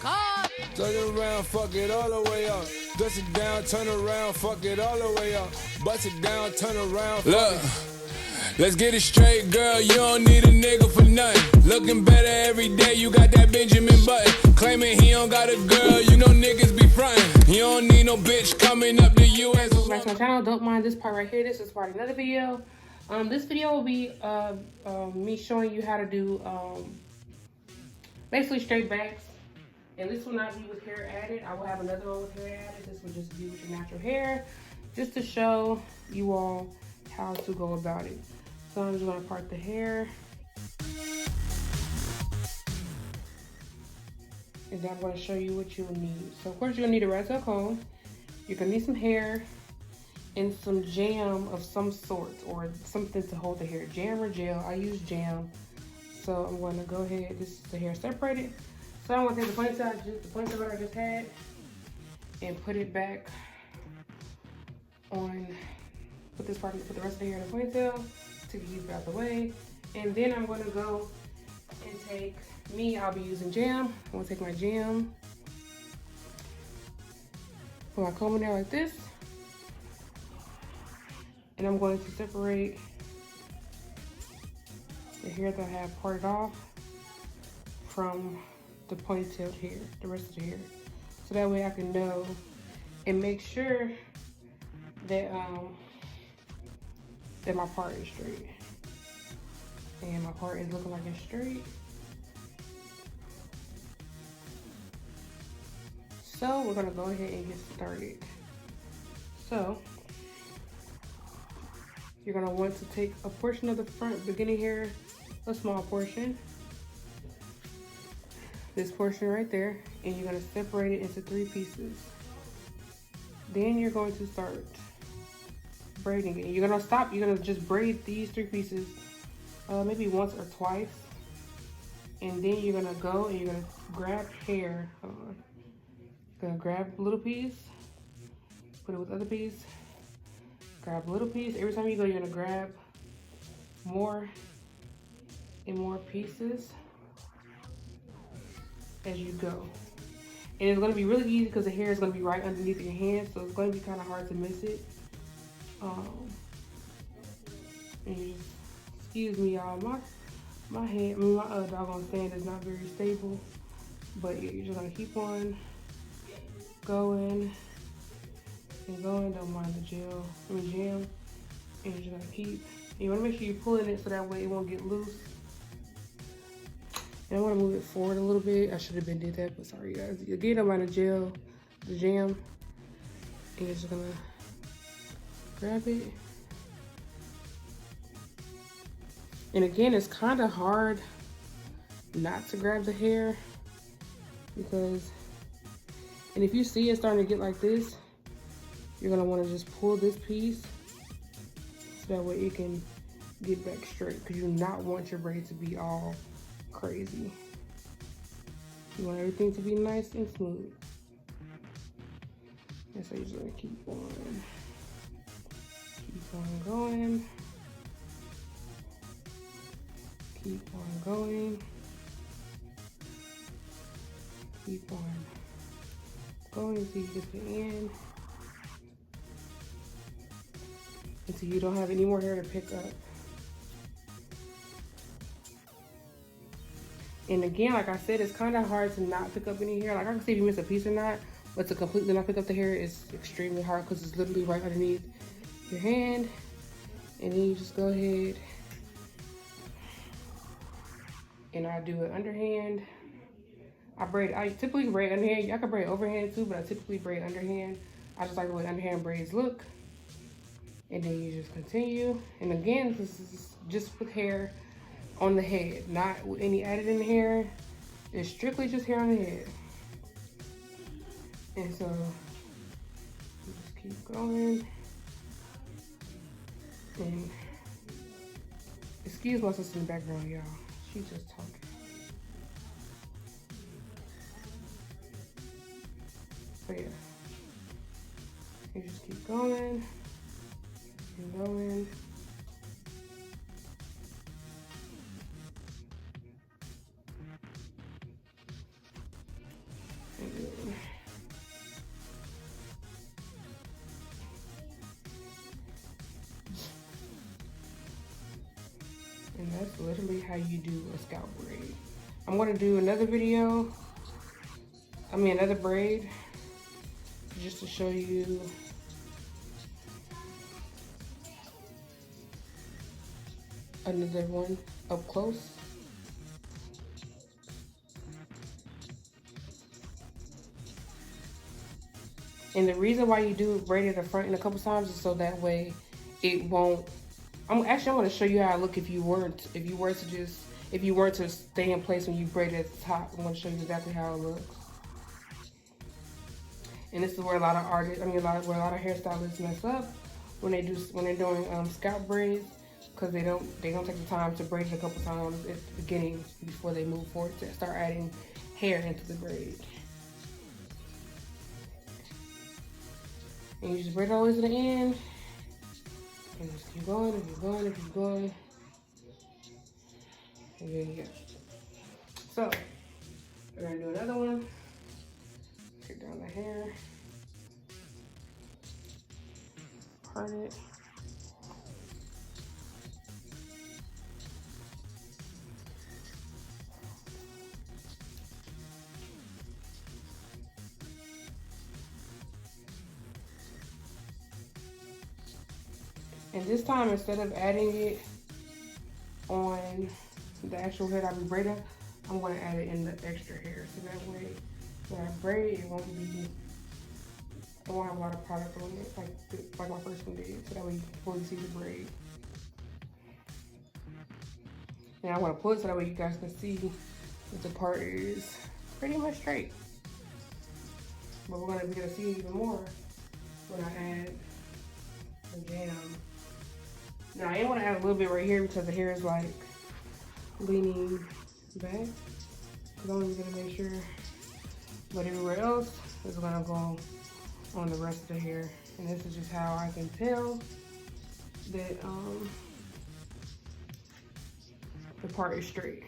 Turn around, fuck it all the way up. Dust it down, turn around, fuck it all the way up. Bust it down, turn around, look. Let's get it straight, girl, you don't need a nigga for nothing. Looking better every day, you got that Benjamin Button. Claiming he don't got a girl, you know niggas be frontin'. You don't need no bitch coming up to you as welcome back to my channel. Don't mind this part right here. This is part of another video. This video will be me showing you how to do basically straight backs. And this will not be with hair added. I will have another one with hair added. This will just be with your natural hair, just to show you all how to go about it. So I'm just gonna part the hair. And then I'm gonna show you what you'll need. So of course you're gonna need a rat tail comb. You're gonna need some hair and some jam of some sort or something to hold the hair. Jam or gel, I use jam. So I'm gonna go ahead, this is the hair separated. So I'm gonna take the ponytail that I just had and put it back on, put the rest of the hair in the ponytail to keep it out the way. And then I'm gonna go and take I'll be using jam. I'm gonna take my jam, put my comb in there like this. And I'm going to separate the hair that I have parted off from the ponytailed hair, the rest of the hair. So that way I can know and make sure that that my part is straight. And my part is looking like it's straight. So we're gonna go ahead and get started. So you're gonna want to take a portion of the front beginning hair, a small portion, this portion right there, and you're gonna separate it into 3 pieces. Then you're going to start braiding it. You're gonna just braid these 3 pieces maybe once or twice. And then you're gonna go and you're gonna grab hair. Hold on. You're gonna grab a little piece, put it with the other piece, grab a little piece. Every time you go, you're gonna grab more and more pieces as you go. And it's gonna be really easy because the hair is gonna be right underneath your hand, so it's gonna be kind of hard to miss it. And you just, excuse me y'all, my hand, my doggone stand is not very stable, but yeah, you're just gonna keep on going and going. Don't mind the jam, and you're just gonna keep. You wanna make sure you're pulling it so that way it won't get loose. And I wanna move it forward a little bit. I should have been did that, but sorry guys. Again, I'm on the jam, and you're just gonna grab it. And again, it's kind of hard not to grab the hair because, and if you see it starting to get like this, you're gonna want to just pull this piece so that way it can get back straight, because you do not want your braid to be all crazy. You want everything to be nice and smooth. And so you're just gonna keep on going. Keep on going. Keep on going until you get to the end. Until you don't have any more hair to pick up. And again, like I said, it's kind of hard to not pick up any hair. Like I can see if you miss a piece or not, but to completely not pick up the hair is extremely hard because it's literally right underneath your hand. And then you just go ahead and I do it underhand. I typically braid underhand. I can braid overhand too, but I typically braid underhand. I just like the way underhand braids look. And then you just continue. And again, this is just with hair on the head, not with any added in the hair. It's strictly just hair on the head. And so you just keep going. And excuse my sister in the background, y'all. She's just talking. But yeah, you just keep going and going. And that's literally how you do a scalp braid. I'm gonna do another video, another braid, just to show you another one up close. And the reason why you do braid at the front and a couple times is so that way it won't. I'm gonna show you how I look if you were to stay in place when you braid it at the top. I'm gonna show you exactly how it looks. And this is where a lot of artists, where a lot of hairstylists mess up when they're doing scalp braids, because they don't take the time to braid it a couple times at the beginning before they move forward to start adding hair into the braid. And you just braid it all the way to the end. And just keep going, and keep going, and keep going. And then you go. So, we're gonna do another one. Take down the hair. Part it. And this time, instead of adding it on the actual hair that I'll be braiding, I'm gonna add it in the extra hair. So that way, when I braid, it won't have a lot of product on it, like my first one did. So that way you can fully see the braid. And I wanna pull it so that way you guys can see that the part is pretty much straight. But we're gonna be able to see even more when I add the jam. Now I want to add a little bit right here because the hair is like leaning back. Because I'm just gonna make sure. But everywhere else is gonna go on the rest of the hair. And this is just how I can tell that the part is straight.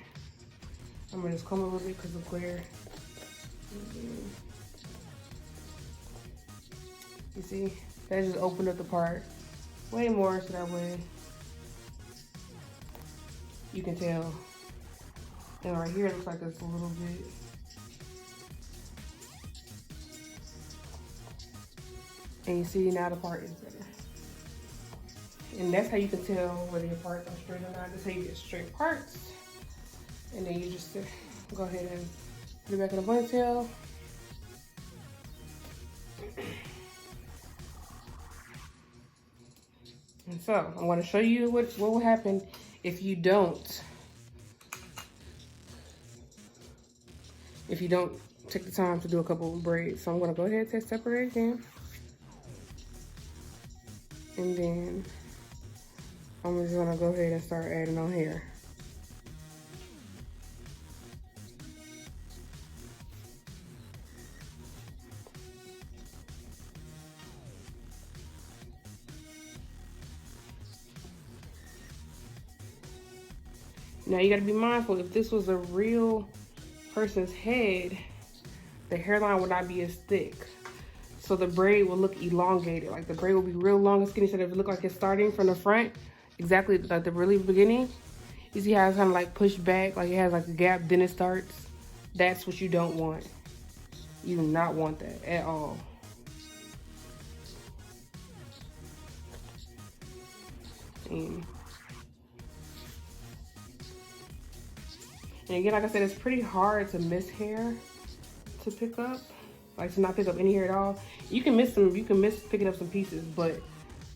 I'm gonna just comb a little bit because of glare. You see, that just opened up the part way more so that way you can tell. And right here it looks like it's a little bit. And you see now the part is better. And that's how you can tell whether your parts are straight or not. That's how you get straight parts. And then you just go ahead and put it back in the ponytail. And so I'm going to show you what will happen if you don't take the time to do a couple of braids. So I'm going to go ahead and separate again. And then I'm just going to go ahead and start adding on hair. Now you gotta be mindful, if this was a real person's head, the hairline would not be as thick. So the braid will look elongated. Like the braid will be real long and skinny, so that it look like it's starting from the front, exactly like the really beginning. You see how it's kind of like pushed back, like it has like a gap, then it starts. That's what you don't want. You do not want that at all. And again, like I said, it's pretty hard to miss hair to pick up, like to not pick up any hair at all. You can miss picking up some pieces, but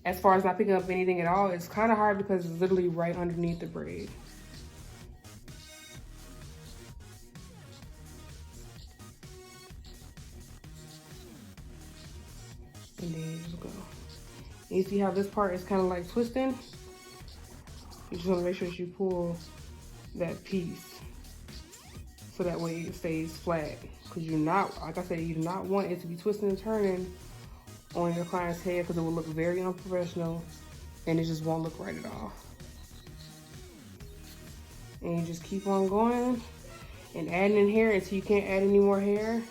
as far as not picking up anything at all, it's kind of hard because it's literally right underneath the braid. And then you just go. And you see how this part is kind of like twisting? You just want to make sure that you pull that piece so that way it stays flat. Because you're not, like I said, you do not want it to be twisting and turning on your client's head because it will look very unprofessional and it just won't look right at all. And you just keep on going and adding in hair until you can't add any more hair.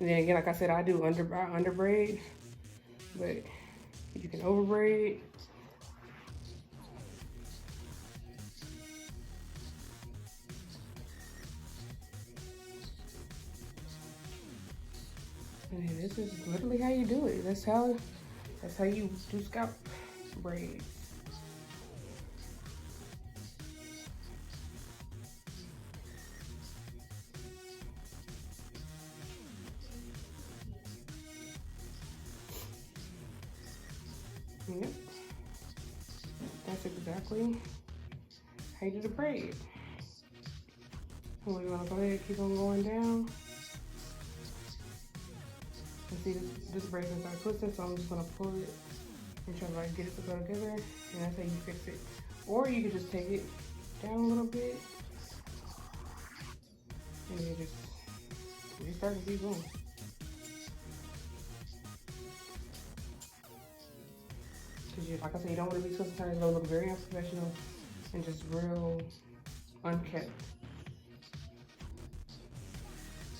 And then again, like I said, I do under braid, but you can over braid. And this is literally how you do it. That's how you do scalp braids. Yep. That's exactly how you do the braid. And we're gonna go ahead and keep on going down. And see this braid can start twisting, so I'm just gonna pull it and try to like get it to go together, and that's how you fix it. Or you could just take it down a little bit and then just restart and keep going. Because like I said, you don't want to be twisting turns. It's gonna look very unprofessional and just real unkept.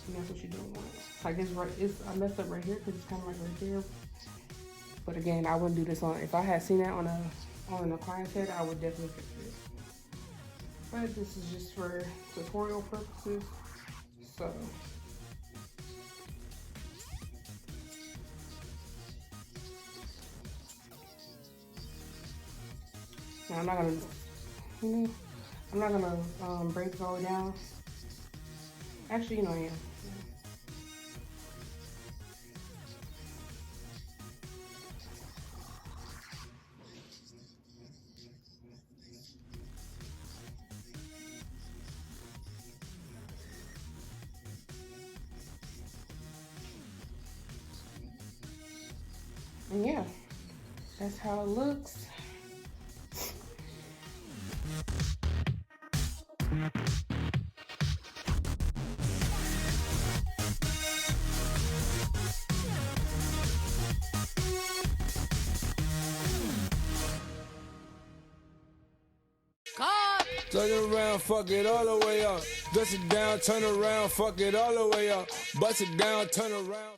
And that's what you don't want. Like I messed up right here because it's kind of like right there. But again, I wouldn't do this on. If I had seen that on a client's head, I would definitely fix it. But this is just for tutorial purposes. So now I'm not gonna braid it all the way down. Actually, I am. And yeah, that's how it looks. Turn it around, fuck it all the way up. Dust it down, turn around, fuck it all the way up. Bust it down, turn around.